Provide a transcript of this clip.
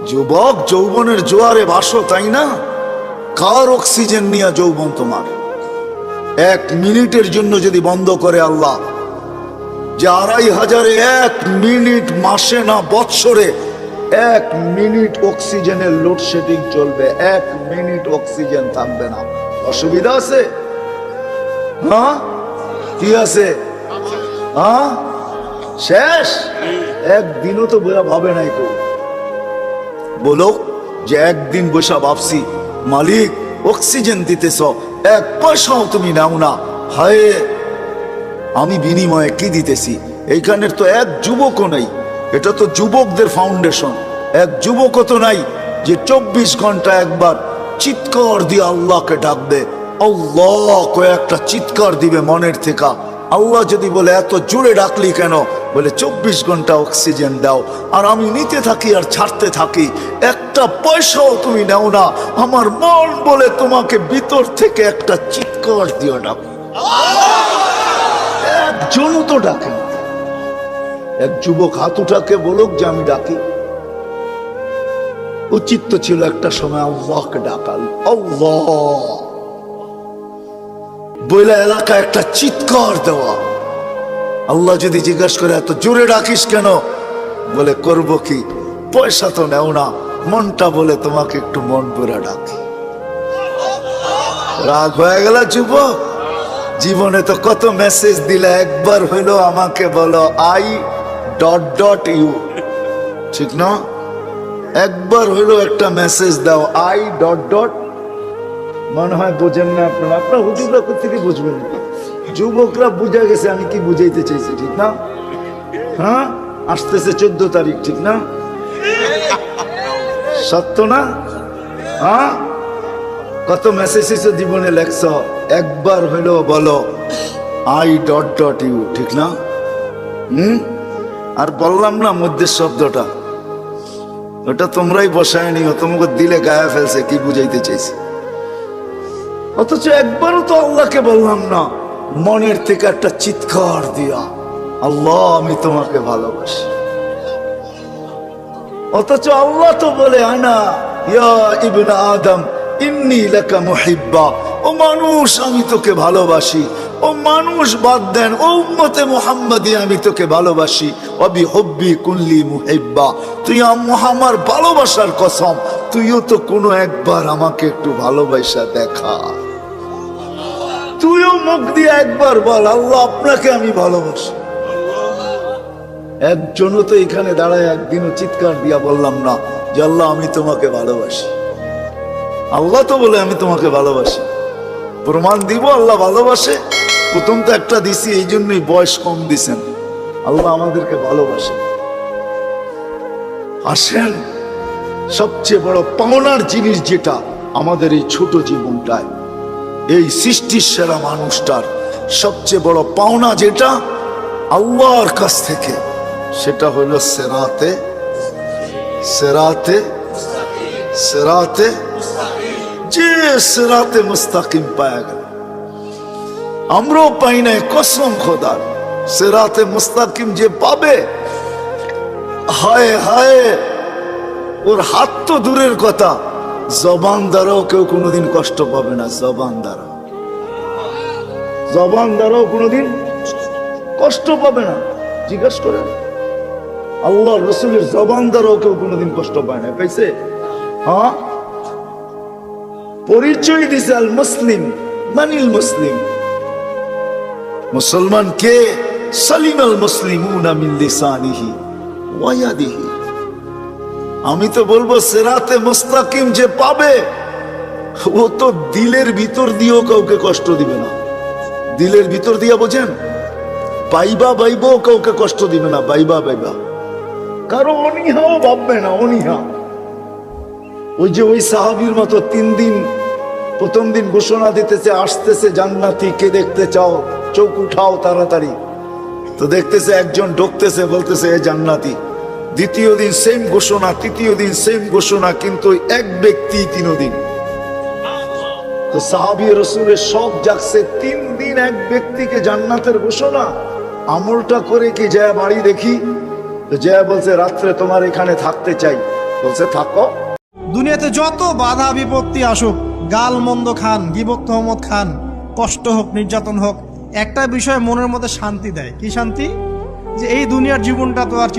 যুবক, যৌবনের জোয়ারে ভাসো, তাই না? কার অক্সিজেন নিয়ে যৌবন তোমার? 1 মিনিটের জন্য যদি বন্ধ করে আল্লাহ, যে 2500-এ 1 মিনিট, মাসে না বৎসরে 1 মিনিট অক্সিজেনের লোডশেডিং চলবে, 1 মিনিট অক্সিজেন থাকবে না, অসুবিধা আছে? হ্যাঁ, কি আছে? হ্যাঁ, শেষ। একদিনও তো ভাবে নাই কেউ। বলো যে একদিন বসা ভাবছি, মালিক অক্সিজেন দিতেছ, 1 পয়সাও তুমি নাও না, হায় আমি বিনিময়ে কি দিতেছি? এইখানের তো 1 যুবকও নাই। এটা তো যুবকদের ফাউন্ডেশন। 1 যুবকও তো নাই যে 24 ঘন্টা একবার চিৎকার দিয়ে আল্লাহকে ডাকবে। আল্লাহ কয়েকটা চিৎকার দিবে মনের থেকে। আল্লাহ যদি বলে এত জোরে ডাকলি কেন? বলে 24 ঘন্টা অক্সিজেন দাও, আর আমি নিতে থাকি আর ছাড়তে থাকি, 1টা পয়সাও তুমি নাও না। আমার মন বলে তোমাকে ভিতর থেকে একটা চিৎকার দিয়ে ডাক। একজনও তো ডাকে না। 1 যুবক হাত উঠাকে বলুক যে আমি ডাকি। উচিত তো ছিল একটা সময় আল্লাহকে ডাকাল, আল্লাহ বইলা এলাকায় একটা চিৎকার দেওয়া। আল্লাহ যদি জিজ্ঞাসা করে এত জোরে ডাকিস কেন? বলে করব কি, পয়সা তো নেও না, মনটা বলে তোমাকে একটু মন পুরা ডাকি। রাগ হয়ে গেল যুবক? জীবনে তো কত মেসেজ দিলে, একবার হইলো আমাকে বলো I.U, ঠিক না? একবার হইলো একটা মেসেজ দাও I. মনে হয় বোঝেন না আপনারা, আপনার হুজুররা কোথেকে বুঝবেন? যুবকরা বুঝে গেছে আমি কি বুঝাইতে চাইছি, ঠিক না? হ্যাঁ, আসতেছে 14 তারিখ, ঠিক না? সত্য না? হ্যাঁ, কত মেসেজ জীবনে লেখছ, একবার হইলো বলো I.U, ঠিক না? আর বললাম না মধ্যে শব্দটা, ওটা তোমরাই বসায় নিও, তোমাকে দিলে গায়ে ফেলছে কি বুঝাইতে চাইছি। অথচ একবারও তো আল্লাহকে বললাম না মনের থেকে একটা চিৎকার দিয়া, আল্লাহ আমি তোমাকে ভালোবাসি। অথচ আল্লাহ তো বলে আনা ইয়া ইবনে আদম ইন্নী লাকা মুহিব্বা, ও মানুষ আমি তোকে ভালোবাসি। ও মানুষ বাদ দেন, ও উম্মতে মুহাম্মাদি আমি তোকে ভালোবাসি। অবি হব্বি কুল্লি মুহিব্বা, তুই আমার ভালোবাসার কসম, তুইও তো কোনো একবার আমাকে একটু ভালোবাসা দেখা। তুইও মুখ দিয়ে একবার বল আল্লাহ আপনাকে আমি ভালোবাসি। একজনও তো এখানে দাঁড়ায় একদিনও চিৎকার দিয়া বললাম না যে আল্লাহ আমি তোমাকে ভালোবাসি। আল্লাহ তো বলে আমি তোমাকে ভালোবাসি। প্রমাণ দিব আল্লাহ ভালোবাসে? প্রথম তো একটা দিছি, এই জন্যই বয়স কম দিছেন। আল্লাহ আমাদেরকে ভালোবাসে। আসেন, সবচেয়ে বড় পাওনার জিনিস যেটা আমাদের এই ছোট জীবনটায়, এই সৃষ্টির সেরা মানুষটার সবচেয়ে বড় পাওনা যেটা আল্লাহর কাছ থেকে, সেটা হলো সেরাতে সেরাতে সেরাতে যে সেরাতে মুস্তাকিম পায়া গেল। আমরাও পাই নাই, কসম খোদার। সেরাতে মুস্তাকিম যে পাবে, হায় হায়, ওর হাত তো দূরের কথা, জবান দ্বারাও কেউ কোনোদিন কষ্ট পাবে না। জবান দ্বারাও কোনোদিন কষ্ট পাবে না। জিজ্ঞাসা করেন, আল্লাহ রসুলের জবান দ্বারাও কেউ কোনোদিন কষ্ট পায় না, পাইছে? হ্যাঁ, পরিচয় দিছে আল মুসলিম, মানিল মুসলিম। মুসলমান কে? সালিম আল মুসলিমুনা মিন লিসানিহি ওয়া ইয়াদিহি। আমি তো বলবো সিরাতে মুস্তাকিম যে পাবে, ও তো দিলের ভিতর দিয়েও কাউকে কষ্ট দিবে না। দিলের ভিতর দিয়া বোঝেন, বাইবা বাইবও কাউকে কষ্ট দিবে না। বাইবা কারো অনীহাও ভাববে না, অনীহা। ওই যে ওই সাহাবীর মতো 3 দিন, প্রথম দিন ঘোষণা দিতেছে আসতেছে জান্নাতি, কে দেখতে চাও চোখ উঠাও তাড়াতাড়ি। তো দেখতেছে একজন ঢুকতেছে, বলতেছে এ জান্নাতি। দ্বিতীয় দিন সেম ঘোষণা, তৃতীয় দিন সেম ঘোষণা, কিন্তু এক ব্যক্তি 3 দিন। তো সাহাবী রাসূলের সব জাগছে, 3 দিন এক ব্যক্তিকে জান্নাতের ঘোষণা। আমলটা করে কি যায় বাড়ি দেখি? তো যায় বলছে রাত্রে তোমার এখানে থাকতে চাই। বলছে থাকো। দুনিয়াতে যত বাধা বিপত্তি আসুক, গাল মন্দ খান, গীবত তহমত খান, কষ্ট হোক, নির্যাতন হোক, একটা বিষয় মনের মধ্যে শান্তি দেয়। কি শান্তি? যে এই দুনিয়ার জীবনটা তো আর